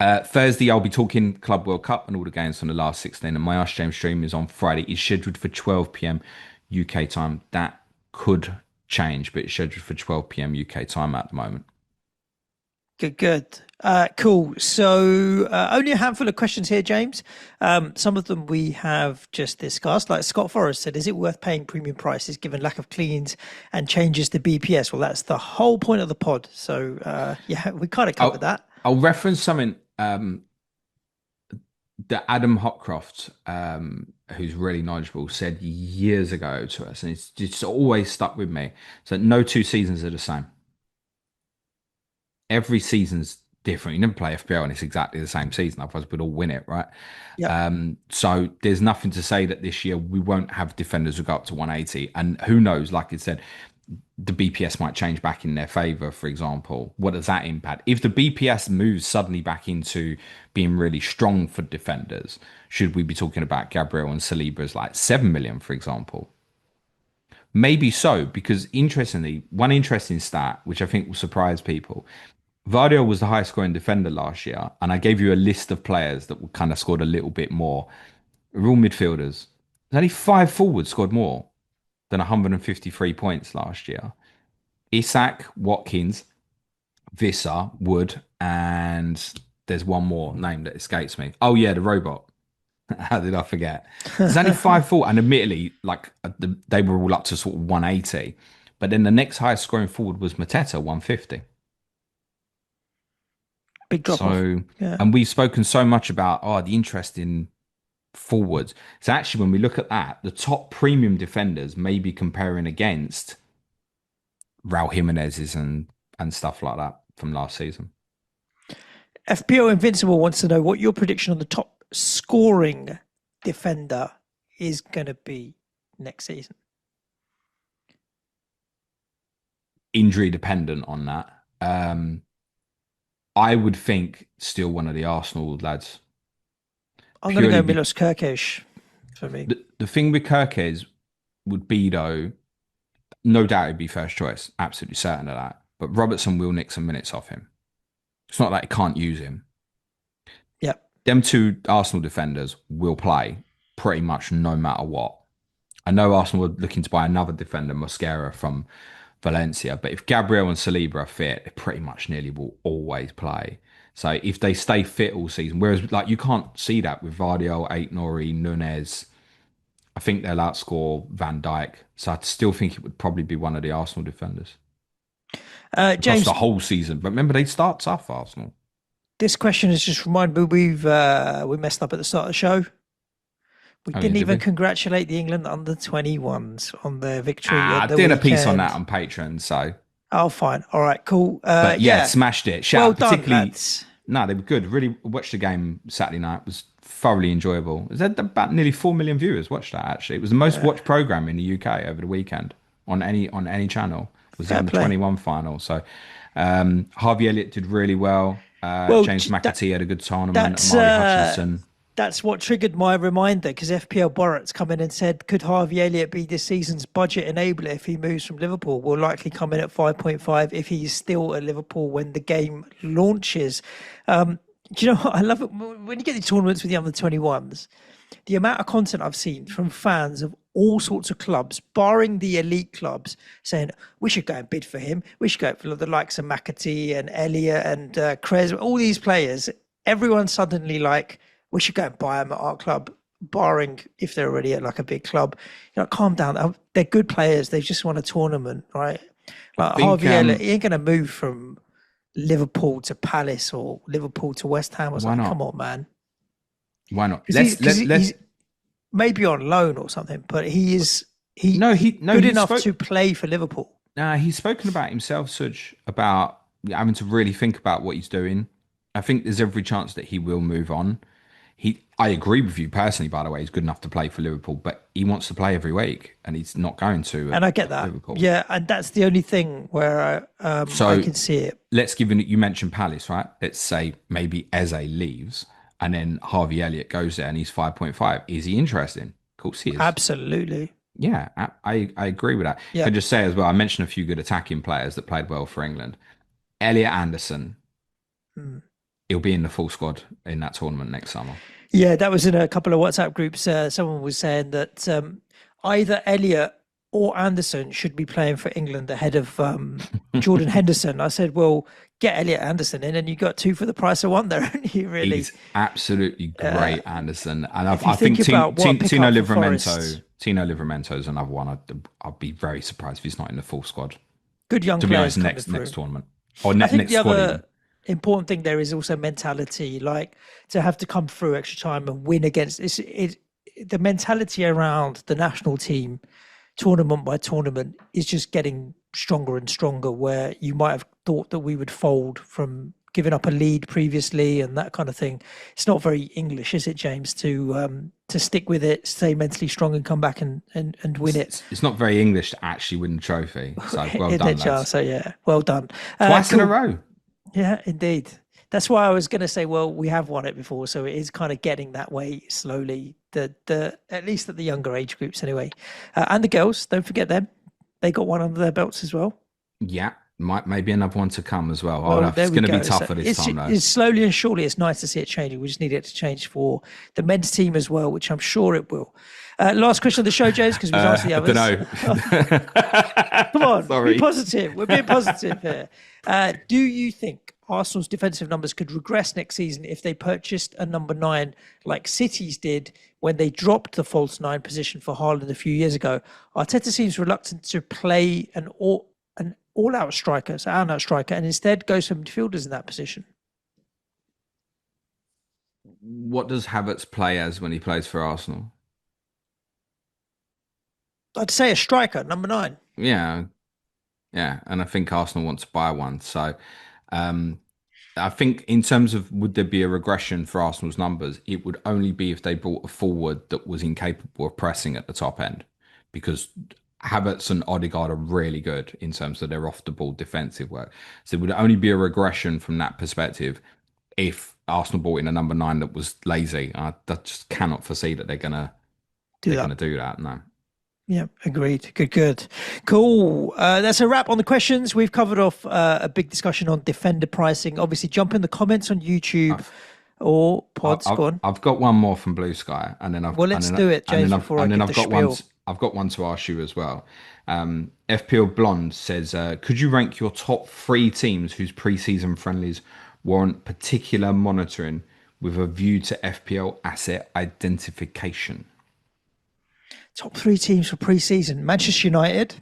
Thursday, I'll be talking Club World Cup and all the games from the last 16. And my Ask James stream is on Friday. It's scheduled for 12 p.m. UK time. That could change, but it's scheduled for 12 p.m. UK time at the moment. Good, good. Cool. So only a handful of questions here, James. Some of them we have just discussed. Like Scott Forrest said, is it worth paying premium prices given lack of cleans and changes to BPS? Well, that's the whole point of the pod. So yeah, we kind of covered that. I'll reference something that Adam Hopcroft, who's really knowledgeable, said years ago to us, and it's just always stuck with me. So no two seasons are the same. Every season's different. You never play FPL and it's exactly the same season, otherwise we'd all win it, right? Yeah. So there's nothing to say that this year we won't have defenders who go up to 180. And who knows, like I said, the BPS might change back in their favor, for example. What does that impact? If the BPS moves suddenly back into being really strong for defenders, should we be talking about Gabriel and Saliba as like 7 million, for example? Maybe so, because interestingly, one interesting stat, which I think will surprise people, Vardio was the highest scoring defender last year, and I gave you a list of players that kind of scored a little bit more. They're all midfielders. There's only 5 forwards scored more than 153 points last year. Isak, Watkins, Visser, Wood, and there's one more name that escapes me. Oh yeah, the robot. How did I forget? There's only 5 forward, and admittedly, like they were all up to sort of 180. But then the next highest scoring forward was Mateta, 150. Big drop off. So, Yeah. and we've spoken so much about the interest in forwards. So actually, when we look at that, the top premium defenders may be comparing against Raul Jimenez's and stuff like that from last season. FPO Invincible wants to know what your prediction on the top scoring defender is going to be next season. Injury dependent on that. I would think still one of the Arsenal lads. I'm going to go Purely Milos Kerkesh for me. the thing with Kirkes would be though, no doubt he'd be first choice, absolutely certain of that. But Robertson will nick some minutes off him. It's not like he can't use him. Yeah. Them two Arsenal defenders will play pretty much no matter what. I know Arsenal were looking to buy another defender, Mosquera from Valencia, but if Gabriel and Saliba are fit, they pretty much nearly will always play. So if they stay fit all season, whereas like you can't see that with Vardio, Aït-Nouri, Nunez, I think they'll outscore Van Dijk. So I still think it would probably be one of the Arsenal defenders across James, the whole season. But remember, they start tough, Arsenal. this question has just reminded me we messed up at the start of the show. We Oh, yeah, didn't did even we? congratulate the England under 21s on their victory at I the did a piece on that weekend. on Patreon. So, Oh, fine. All right, cool. but yeah, Yeah, smashed it. Shout well out, done, particularly. lads. No, they were good. Really watched the game Saturday night. It was thoroughly enjoyable. It was about nearly 4 million viewers watched that. Actually, it was the most Yeah, watched program in the UK over the weekend on any channel. It was the fair under play. 21 final. So, Harvey Elliott did really well. Well, James McAtee had a good tournament. that's Amari Hutchinson. that's what triggered my reminder because FPL Borrett's come in and said, could Harvey Elliott be this season's budget enabler if he moves from Liverpool? Will likely come in at 5.5 if he's still at Liverpool when the game launches. Do you know what? I love it when you get these tournaments with the under 21s. The amount of content I've seen from fans of all sorts of clubs, barring the elite clubs, saying we should go and bid for him. We should go for the likes of McAtee and Elliott and Krez, all these players. Everyone's suddenly like, we should go and buy them at our club, barring if they're already at like a big club. You know, calm down. They're good players. They just won a tournament, right? I Like think Harvey Elliott, he ain't going to move from Liverpool to Palace or Liverpool to West Ham or why something. Come not? on, man. Why not? Because Let's let he's let's maybe on loan or something, but no he he no good he enough spoke. to play for Liverpool. He's spoken about himself, Suj, about having to really think about what he's doing. I think there's every chance that he will move on. I agree with you personally, by the way. He's good enough to play for Liverpool, but he wants to play every week, and he's not going to And I get at that. Liverpool. Yeah, and that's the only thing where I So can see it. let's give it. You mentioned Palace, right? Let's say maybe Eze leaves, and then Harvey Elliott goes there, and he's 5.5. Is he interesting? Of course he is. Absolutely. Yeah, I agree with that. Yeah. Can just say as well, I mentioned a few good attacking players that played well for England. Elliot Anderson, Mm. he'll be in the full squad in that tournament next summer. Yeah, that was in a couple of WhatsApp groups. Someone was saying that either Elliot or Anderson should be playing for England ahead of Jordan Henderson. I said, well, get Elliot Anderson in and you got two for the price of one there, haven't you, really? He's absolutely great, Anderson, and If you I think think about what a Tino pickup for Forest, Livramento is another one. I'd be very surprised if he's not in the full squad. good young To be players honest, coming next through. tournament or I think next the squad even. other important thing there is also mentality, like to have to come through extra time and win against the mentality around the national team tournament by tournament is just getting stronger and stronger, where you might have thought that we would fold from giving up a lead previously and that kind of thing. It's not very English, is it, James, to stick with it, stay mentally strong and come back and win it. It's not very English to actually win the trophy. So well In done, it, Jar. lads. So yeah, well done. Twice in a Cool. row. Yeah, indeed. That's why I was going to say, well, we have won it before, so it is kind of getting that way slowly. The at least at the younger age groups, anyway, and the girls. Don't forget them; they got one under their belts as well. Yeah, might maybe another one to come as well. Oh, Well, no, there it's we going to be go. So tougher this time, though. it's slowly and surely. It's nice to see it changing. We just need it to change for the men's team as well, which I'm sure it will. Last question of the show, James, because we've asked the I others. don't know. Come on, Sorry. be positive. We're being positive here. Do you think Arsenal's defensive numbers could regress next season if they purchased a number 9 like City's did when they dropped the false 9 position for Haaland a few years ago? Arteta seems reluctant to play an all-out striker, so out-and-out striker, and instead goes for midfielders in that position. What does Havertz play as when he plays for Arsenal? I'd say a striker, number 9. Yeah, yeah, and I think Arsenal want to buy one. So, I think in terms of would there be a regression for Arsenal's numbers, it would only be if they brought a forward that was incapable of pressing at the top end, because Havertz and Odegaard are really good in terms of their off the ball defensive work. So it would only be a regression from that perspective if Arsenal brought in a number 9 that was lazy. I just cannot foresee that they're gonna do that. No. Yeah, agreed. Good. Cool. That's a wrap on the questions. We've covered off a big discussion on defender pricing. Obviously, jump in the comments on YouTube or pods. Go on. I've got one more from Blue Sky, and then Let's do it, James, before I give the spiel. I've got one to ask you as well. FPL Blonde says, could you rank your top 3 teams whose pre-season friendlies warrant particular monitoring with a view to FPL asset identification? Top 3 teams for pre-season: Manchester United.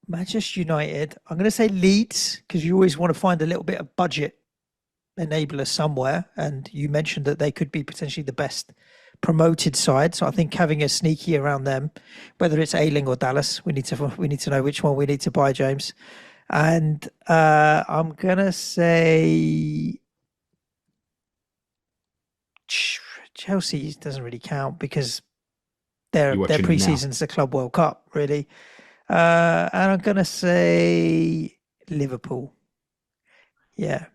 Manchester United. I'm going to say Leeds, because you always want to find a little bit of budget enabler somewhere. And you mentioned that they could be potentially the best promoted side. So I think having a sneaky around them, whether it's Ailing or Dallas, we need to know which one we need to buy, James. And I'm gonna say Chelsea doesn't really count because their pre-season's the Club World Cup, really. And I'm gonna say Liverpool. Yeah.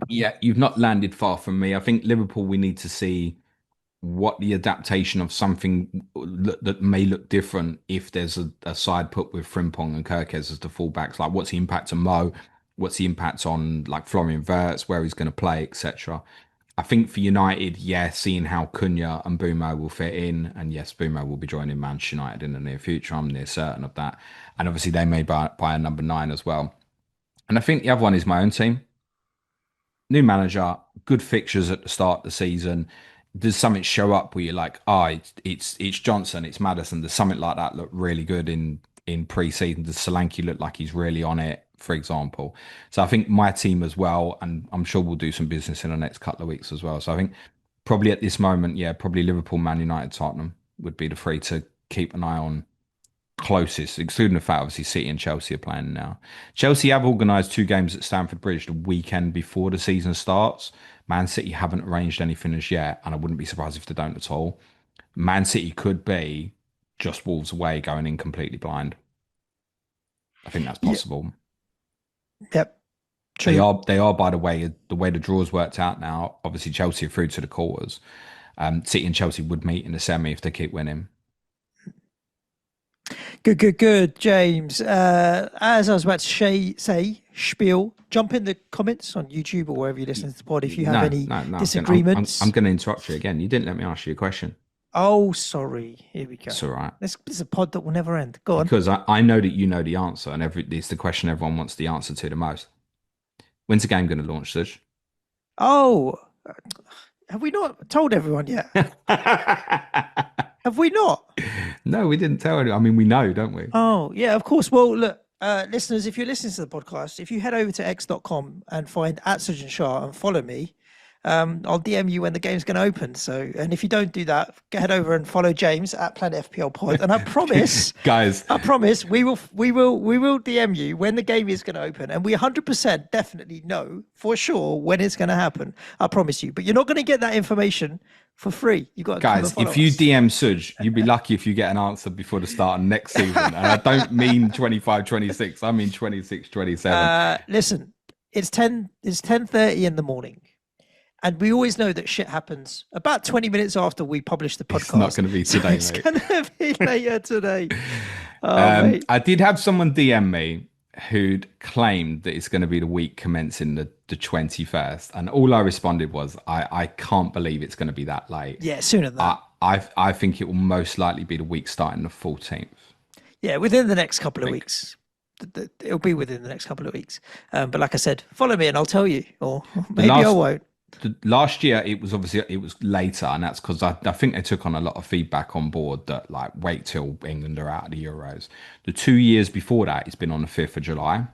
Yeah, you've not landed far from me. I think Liverpool, we need to see what the adaptation of something that may look different if there's a side put with Frimpong and Kirkez as the fullbacks. Like, what's the impact on Mo? What's the impact on like Florian Wirtz, where he's going to play, etc. I think for United, yeah, seeing how Cunha and Bumo will fit in, and yes, Bumo will be joining Manchester United in the near future. I'm near certain of that. And obviously, they may buy a number 9 as well. And I think the other one is my own team. New manager, good fixtures at the start of the season. Does something show up where you're like, it's Johnson, it's Maddison? Does something like that look really good in pre-season? Does Solanke look like he's really on it, for example? So I think my team as well, and I'm sure we'll do some business in the next couple of weeks as well. So I think probably at this moment, yeah, probably Liverpool, Man United, Tottenham would be the three to keep an eye on closest, excluding the fact obviously City and Chelsea are playing now. Chelsea have organised 2 games at Stamford Bridge the weekend before the season starts. Man City haven't arranged anything as yet, and I wouldn't be surprised if they don't at all. Man City could be just Wolves away going in completely blind. I think that's possible. Yep. True. They are by the way the draws worked out now. Obviously Chelsea are through to the quarters. City and Chelsea would meet in the semi if they keep winning. Good, James. As I was about to say, spiel, jump in the comments on YouTube or wherever you listen to the pod if you have any disagreements. I'm going to interrupt you again. You didn't let me ask you a question. Oh, sorry. Here we go. It's all right. This is a pod that will never end. Go on. Because I know that you know the answer, and it's the question everyone wants the answer to the most. When's the game going to launch, Suj? Oh, have we not told everyone yet? Have we not? No, we didn't tell anyone. I mean, we know, don't we? Oh, yeah, of course. Well, look, listeners, if you're listening to the podcast, if you head over to x.com and find @Suj and follow me, I'll DM you when the game's going to open. So, and if you don't do that, head over and follow James at Planet FPL Pod. And I promise, guys, we will DM you when the game is going to open, and we 100% definitely know for sure when it's going to happen. I promise you. But you're not going to get that information for free. You got to guys. If you DM Suj, you'd be lucky if you get an answer before the start of next season. And I don't mean 25-26. I mean 26-27. Listen, it's 10:30 in the morning. And we always know that shit happens about 20 minutes after we publish the podcast. It's not going to be today, so it's going to be later today. I did have someone DM me who'd claimed that it's going to be the week commencing the 21st. And all I responded was, I can't believe it's going to be that late. Yeah, sooner than that. I think it will most likely be the week starting the 14th. Yeah, within the next couple of weeks. It'll be within the next couple of weeks. But like I said, follow me and I'll tell you. Or maybe I won't. Last year it was later, and that's because I think they took on a lot of feedback on board that like wait till England are out of the Euros. The 2 years before that, it's been on the 5th of July.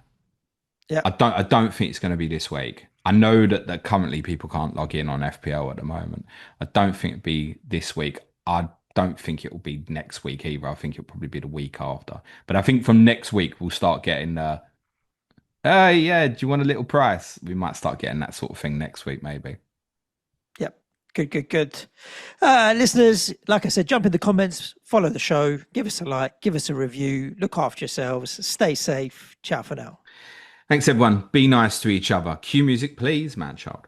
Yeah, I don't think it's going to be this week. I know that currently people can't log in on FPL at the moment. I don't think it'll be this week. I don't think it will be next week either. I think it'll probably be the week after. But I think from next week we'll start getting yeah, do you want a little price? We might start getting that sort of thing next week, maybe. Yep. Good. Listeners, like I said, jump in the comments, follow the show, give us a like, give us a review, look after yourselves, stay safe. Ciao for now. Thanks, everyone. Be nice to each other. Cue music, please, man child.